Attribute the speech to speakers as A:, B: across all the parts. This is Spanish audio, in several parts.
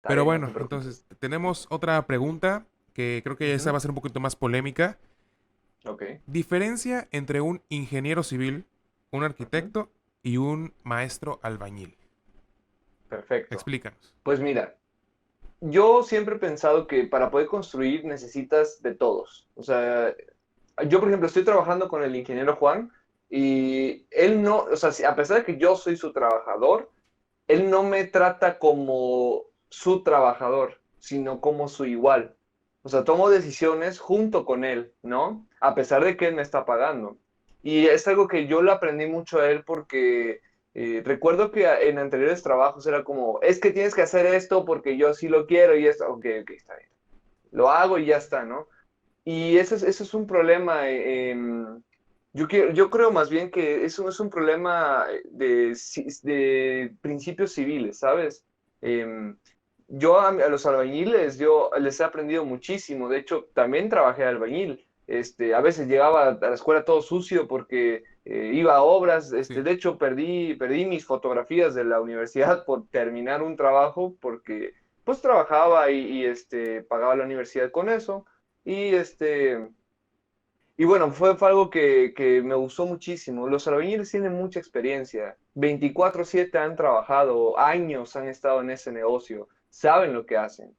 A: Está
B: Pero
A: bien, no te
B: bueno,
A: preocupes.
B: entonces tenemos otra pregunta que creo que esa
A: Ujú.
B: va a ser un poquito más polémica.
A: Ok.
B: Diferencia entre un ingeniero civil, un
A: Ujú.
B: arquitecto y un maestro albañil.
A: Perfecto.
B: Explícanos.
A: Pues mira, yo siempre he pensado que para poder construir necesitas de todos. O sea, yo, por ejemplo, estoy trabajando con el ingeniero Juan y él no, o sea, a pesar de que yo soy su trabajador, él no me trata como su trabajador, sino como su igual. O sea, tomo decisiones junto con él, ¿no? A pesar de que él me está pagando. Y es algo que yo lo aprendí mucho a él porque recuerdo que en anteriores trabajos era como, es que tienes que hacer esto porque yo sí lo quiero y esto, ok, ok, está bien. Lo hago y ya está, ¿no? Y ese es un problema. Yo creo más bien que eso es un problema de principios civiles, ¿sabes? Em, yo a los albañiles, yo les he aprendido muchísimo. De hecho, también trabajé de albañil. A veces llegaba a la escuela todo sucio porque iba a obras.
B: Sí.
A: De hecho, perdí mis fotografías de la universidad por terminar un trabajo porque pues trabajaba y pagaba la universidad con eso. Y y bueno, fue algo que me gustó muchísimo. Los albañiles tienen mucha experiencia. 24/7 han trabajado, años han estado en ese negocio, saben lo que hacen.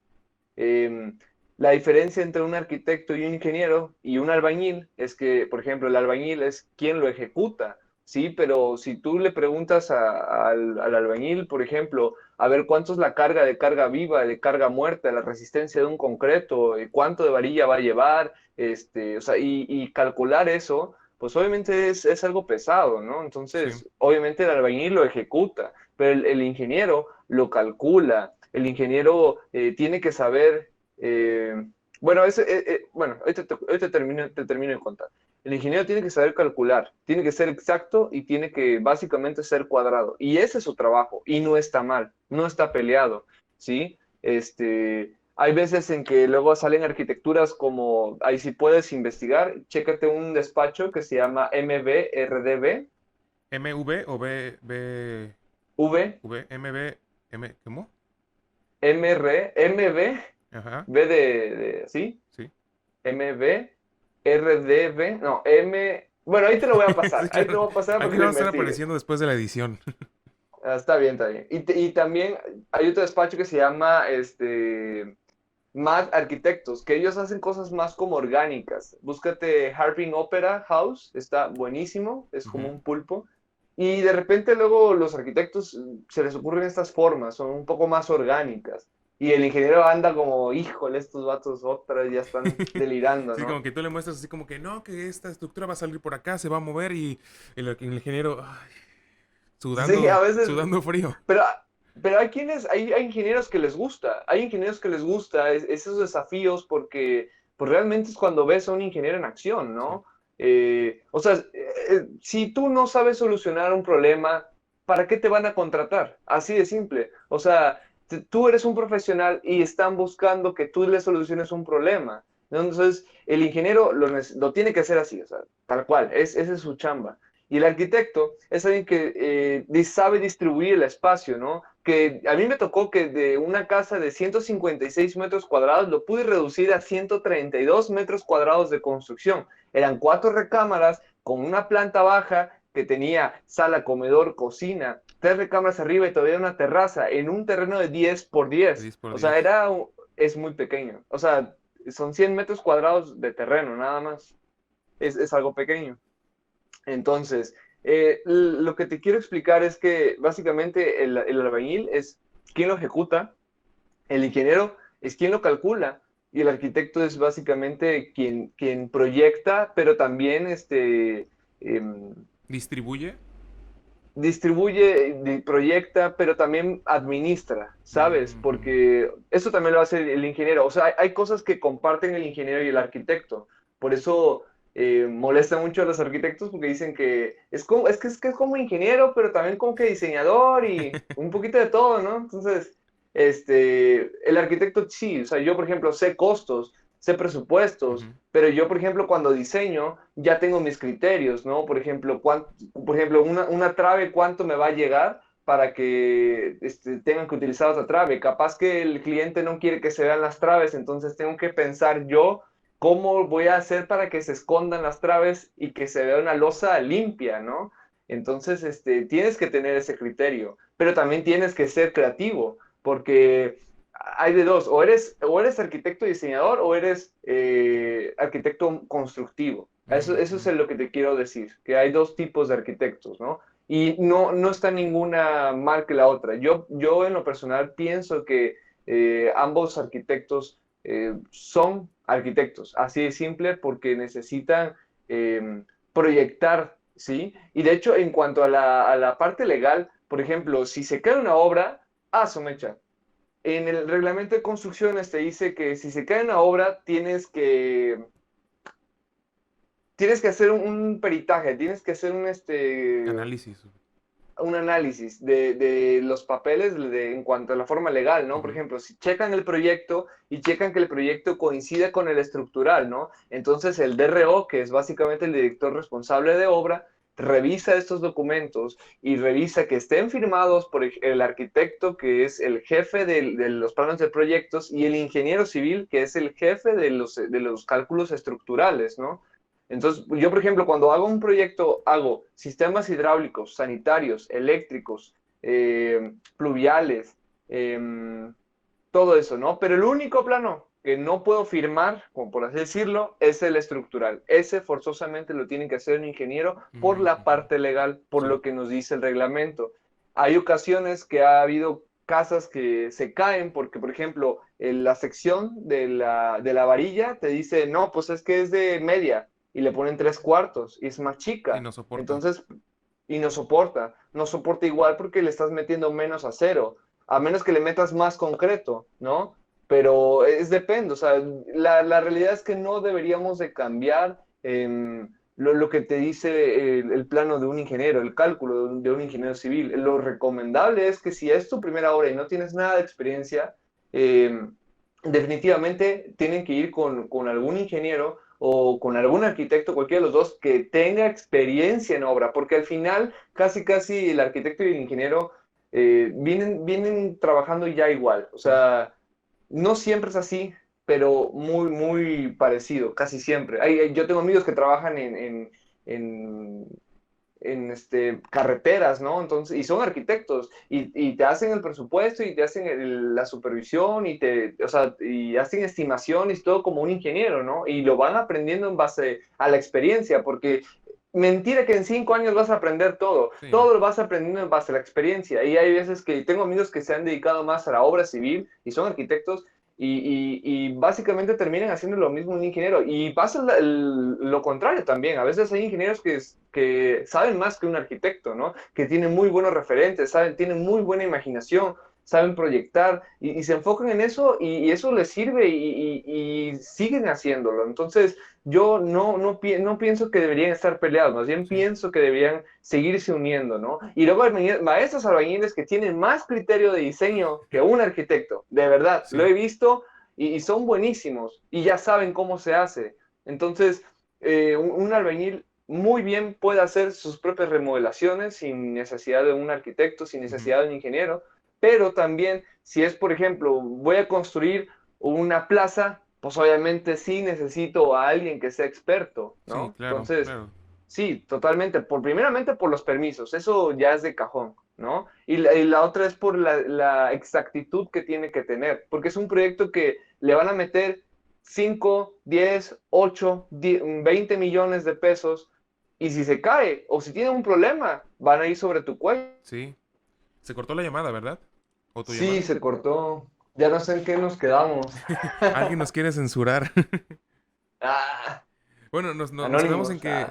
A: Eh, la diferencia entre un arquitecto y un ingeniero y un albañil es que, por ejemplo, el albañil es quien lo ejecuta, ¿sí? Pero si tú le preguntas al albañil, por ejemplo, a ver cuánto es la carga de carga viva, de carga muerta, la resistencia de un concreto, cuánto de varilla va a llevar, o sea, y calcular eso, pues obviamente es algo pesado, ¿no?
B: Sí.
A: Entonces, obviamente el albañil lo ejecuta, pero el ingeniero lo calcula, el ingeniero tiene que saber, eh, bueno, bueno, ahorita te termino de contar. El ingeniero tiene que saber calcular, tiene que ser exacto y tiene que básicamente ser cuadrado. Y ese es su trabajo y no está mal, no está peleado, ¿sí? Hay veces en que luego salen arquitecturas como, ahí si puedes investigar, chécate un despacho que se llama MBRDB,
B: MV o
A: V,
B: MB, ¿cómo?
A: MB,
B: Ajá,
A: B ¿sí?
B: sí.
A: MB, RDB, no, bueno, ahí te lo voy a
B: Sí,
A: pasar, ahí te
B: claro.
A: lo voy a pasar para
B: Aquí
A: que lo
B: vamos a estar
A: investigues.
B: apareciendo después de la edición.
A: Está bien, está bien. Y también hay otro despacho que se llama Mad Arquitectos, que ellos hacen cosas más como orgánicas. Búscate Harping Opera House, está buenísimo, es como
B: Ujú.
A: un pulpo. Y de repente luego los arquitectos se les ocurren estas formas, son un poco más orgánicas. Y el ingeniero anda como, híjole, estos vatos otra vez ya están delirando,
B: Sí, como
A: ¿no?
B: que tú le muestras así como que no, que esta estructura va a salir por acá, se va a mover y el ingeniero ay,
A: Sí, a
B: sudando,
A: veces,
B: sudando frío.
A: pero, pero hay ingenieros que les gusta, hay ingenieros que les gusta esos desafíos porque pues realmente es cuando ves a un ingeniero en acción,
B: Sí.
A: ¿no? O sea, si tú no sabes solucionar un problema, ¿para qué te van a contratar? Así de simple. O sea, tú eres un profesional y están buscando que tú le soluciones un problema. ¿No? Entonces, el ingeniero lo tiene que hacer así, o sea, tal cual, esa es su chamba. Y el arquitecto es alguien que sabe distribuir el espacio, ¿no? Que a mí me tocó que de una casa de 156 metros cuadrados lo pude reducir a 132 metros cuadrados de construcción. Eran cuatro recámaras con una planta baja que tenía sala, comedor, cocina, tres recámaras arriba y todavía una terraza en un terreno de 10 por
B: De
A: 10.
B: 10 por
A: O sea,
B: 10.
A: es muy pequeño. O sea, son 100 metros cuadrados de terreno, nada más. Es algo pequeño. Entonces, lo que te quiero explicar es que básicamente el albañil es quien lo ejecuta, el ingeniero es quien lo calcula y el arquitecto es básicamente quien proyecta, pero también em,
B: Distribuye.
A: distribuye, proyecta, pero también administra, ¿sabes?
B: Ujú.
A: Porque eso también lo hace el ingeniero. O sea, hay cosas que comparten el ingeniero y el arquitecto. Por eso molesta mucho a los arquitectos porque dicen que es como ingeniero, pero también como que diseñador y un poquito de todo, ¿no? Entonces, el arquitecto sí, o sea, yo por ejemplo sé costos, sé presupuestos,
B: Ujú.
A: pero yo, por ejemplo, cuando diseño, ya tengo mis criterios, ¿no? Por ejemplo, una trave, ¿cuánto me va a llegar? para que tengan que utilizar otra trave. Capaz que el cliente no quiere que se vean las traves, entonces tengo que pensar yo cómo voy a hacer para que se escondan las traves y que se vea una losa limpia, ¿no? Entonces, tienes que tener ese criterio, pero también tienes que ser creativo, porque hay de dos, o eres arquitecto diseñador o eres arquitecto constructivo. Eso es
B: Ujú.
A: lo que te quiero decir, que hay dos tipos de arquitectos, ¿no? Y no está ninguna mal que la otra. Yo en lo personal pienso que ambos arquitectos son arquitectos, así de simple, porque necesitan proyectar, ¿sí? Y de hecho, en cuanto a la parte legal, por ejemplo, si se cae una obra, su mecha. En el reglamento de construcciones te dice que si se cae una obra, tienes que hacer un peritaje, tienes que hacer
B: Análisis.
A: un análisis de los papeles en cuanto a la forma legal, ¿no? Por
B: Ujú.
A: ejemplo, si checan el proyecto y checan que el proyecto coincide con el estructural, ¿no? Entonces el DRO, que es básicamente el director responsable de obra, revisa estos documentos y revisa que estén firmados por el arquitecto, que es el jefe de los planos de proyectos, y el ingeniero civil, que es el jefe de los cálculos estructurales, ¿no? Entonces, yo, por ejemplo, cuando hago un proyecto, hago sistemas hidráulicos, sanitarios, eléctricos, pluviales, todo eso, ¿no? Pero el único plano que no puedo firmar, como por así decirlo, es el estructural. Ese forzosamente lo tiene que hacer un ingeniero por la
B: Ujú.
A: parte legal, por
B: Sí.
A: lo que nos dice el reglamento. Hay ocasiones que ha habido casas que se caen porque, por ejemplo, en la sección de la varilla te dice, no, pues es que es de media y le ponen tres cuartos y es más
B: Y
A: chica.
B: no soporta.
A: Entonces, y no soporta igual porque le estás metiendo menos acero, a menos que le metas más concreto, ¿no? Pero depende, o sea, la realidad es que no deberíamos de cambiar lo que te dice el plano de un ingeniero, el cálculo de un ingeniero civil. Lo recomendable es que si es tu primera obra y no tienes nada de experiencia, eh, definitivamente tienen que ir con algún ingeniero o con algún arquitecto, cualquiera de los dos, que tenga experiencia en obra, porque al final casi casi el arquitecto y el ingeniero vienen trabajando ya igual, o
B: Sí.
A: sea, no siempre es así, pero muy, muy parecido, casi siempre. Yo tengo amigos que trabajan en, carreteras, ¿no? Entonces, y son arquitectos, y te hacen el presupuesto, y te hacen la supervisión, o sea, y hacen estimaciones, todo como un ingeniero, ¿no? Y lo van aprendiendo en base a la experiencia, porque mentira que en 5 años vas a aprender todo,
B: Sí, no.
A: todo lo vas aprendiendo en base a la experiencia, y hay veces que tengo amigos que se han dedicado más a la obra civil, y son arquitectos, y básicamente terminan haciendo lo mismo un ingeniero. Y pasa lo contrario también. A veces hay ingenieros que saben más que un arquitecto, ¿no? Que tienen muy buenos referentes, tienen muy buena imaginación, saben proyectar y se enfocan en eso y eso les sirve y siguen haciéndolo. Entonces, yo no pienso que deberían estar peleados, más bien
B: Sí.
A: pienso que deberían seguirse uniendo, ¿no? Y luego hay maestros albañiles que tienen más criterio de diseño que un arquitecto, de verdad, lo
B: Sí.
A: he visto y son buenísimos y ya saben cómo se hace. Entonces, un albañil muy bien puede hacer sus propias remodelaciones sin necesidad de un arquitecto, sin
B: Ujú.
A: necesidad de un ingeniero, pero también si es, por ejemplo, voy a construir una plaza, pues obviamente sí necesito a alguien que sea experto,
B: Sí,
A: ¿no?
B: claro,
A: Entonces,
B: claro.
A: sí, totalmente. Primeramente por los permisos, eso ya es de cajón, ¿no? Y la otra es por la exactitud que tiene que tener, porque es un proyecto que le van a meter 5, 10, 8, 20 millones de pesos, y si se cae o si tiene un problema, van a ir sobre tu cuello.
B: Sí. Se cortó la llamada, ¿verdad? ¿O tu
A: Sí,
B: llamada?
A: se cortó. Ya no sé en qué nos quedamos.
B: Alguien nos quiere censurar.
A: Ah,
B: Bueno, nos quedamos en
A: anónimos.
B: que,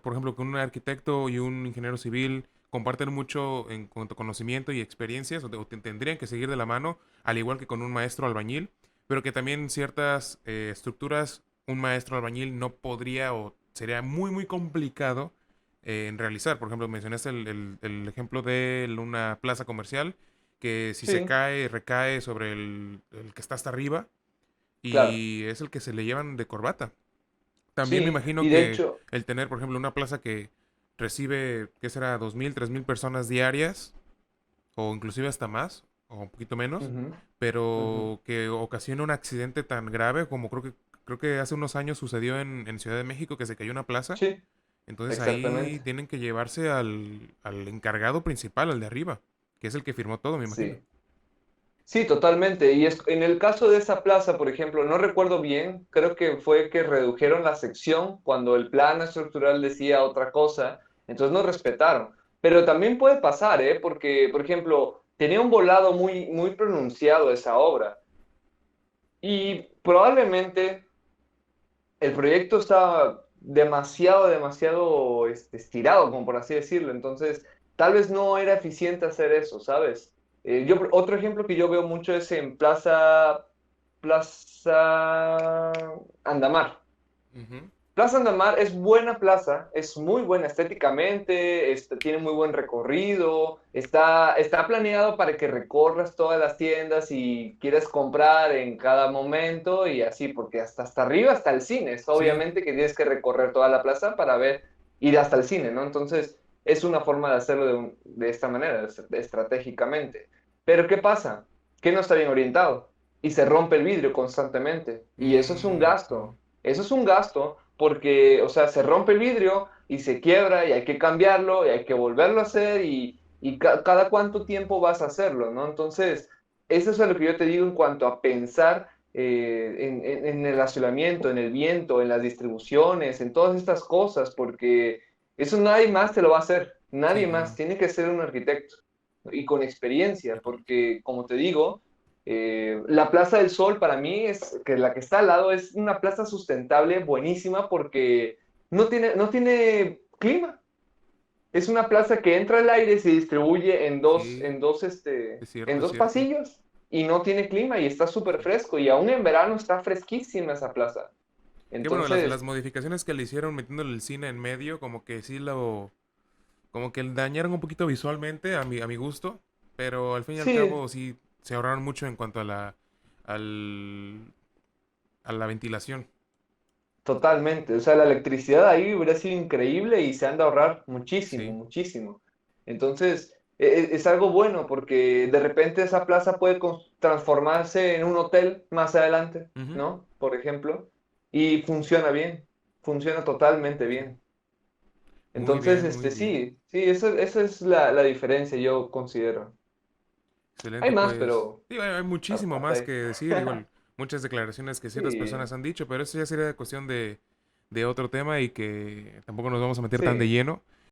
B: por ejemplo, que un arquitecto y un ingeniero civil comparten mucho en cuanto a conocimiento y experiencias, o tendrían que seguir de la mano, al igual que con un maestro albañil, pero que también ciertas estructuras un maestro albañil no podría o sería muy, muy complicado en realizar. Por ejemplo, mencionaste el ejemplo de una plaza comercial, que si se
A: Sí,
B: cae, recae sobre el que está hasta arriba
A: claro.
B: y es el que se le llevan de corbata. También me
A: Sí,
B: imagino
A: y de
B: que
A: hecho,
B: el tener, por ejemplo, una plaza que recibe, ¿qué será? 2.000, 3.000 personas diarias, o inclusive hasta más, o un poquito menos,
A: Ujú, ujú.
B: pero que ocasiona un accidente tan grave como creo que hace unos años sucedió en Ciudad de México que se cayó una plaza.
A: Sí,
B: Entonces ahí
A: exactamente.
B: tienen que llevarse al encargado principal, al de arriba, que es el que firmó todo, me imagino.
A: Sí. Sí, totalmente. Y en el caso de esa plaza, por ejemplo, no recuerdo bien, creo que fue que redujeron la sección cuando el plan estructural decía otra cosa, entonces no respetaron. Pero también puede pasar, ¿eh? Porque, por ejemplo, tenía un volado muy, muy pronunciado esa obra y probablemente el proyecto estaba demasiado, demasiado estirado, como por así decirlo. Entonces, tal vez no era eficiente hacer eso, ¿sabes? Otro ejemplo que yo veo mucho es en Plaza Andamar.
B: Ujú.
A: Plaza Andamar es buena plaza, es muy buena estéticamente, tiene muy buen recorrido, está planeado para que recorras todas las tiendas y quieras comprar en cada momento y así, porque hasta arriba está el cine, es
B: Sí,
A: obviamente que tienes que recorrer toda la plaza para ir hasta el cine, ¿no? Entonces, es una forma de hacerlo de esta manera, estratégicamente. Pero ¿qué pasa? Que no está bien orientado y se rompe el vidrio constantemente y
B: ok.
A: eso es un gasto porque, o sea, se rompe el vidrio y se quiebra y hay que cambiarlo y hay que volverlo a hacer cada cuánto tiempo vas a hacerlo, ¿no? Entonces, eso es lo que yo te digo en cuanto a pensar en el racionamiento, en el viento, en las distribuciones, en todas estas cosas, porque eso nadie más te lo va a hacer,
B: Sí,
A: nadie más,
B: claro.
A: tiene que ser un arquitecto y con experiencia, porque como te digo, la Plaza del Sol para mí es que la que está al lado es una plaza sustentable buenísima porque no tiene clima. Es una plaza que entra el aire y se distribuye en dos,
B: Sí,
A: en dos,
B: es
A: en
B: cierto, es
A: dos
B: cierto.
A: pasillos y no tiene clima y está súper
B: Sí.
A: fresco y aún en verano está fresquísima esa plaza.
B: Que bueno, las
A: Entonces,
B: modificaciones que le hicieron metiéndole el cine en medio, como que sí como que dañaron un poquito visualmente a mi gusto, pero al fin y al
A: sí,
B: cabo sí se ahorraron mucho en cuanto al, a la ventilación.
A: totalmente. O sea, la electricidad ahí hubiera sido increíble y se han de ahorrar muchísimo,
B: Sí.
A: muchísimo. Entonces, es algo bueno porque de repente esa plaza puede transformarse en un hotel más adelante,
B: Ujú.
A: ¿no? Por ejemplo, y funciona bien, funciona totalmente
B: Sí.
A: bien.
B: Muy
A: Entonces,
B: bien, muy bien.
A: sí, sí, esa es la diferencia, yo considero. Hay
B: Excelente,
A: más,
B: pues.
A: pero
B: Digo, hay muchísimo
A: hasta
B: más
A: ahí.
B: que decir, igual muchas declaraciones que ciertas
A: Sí,
B: personas han dicho, pero eso ya sería cuestión de otro tema y que tampoco nos vamos a meter tan de
A: sí,
B: lleno.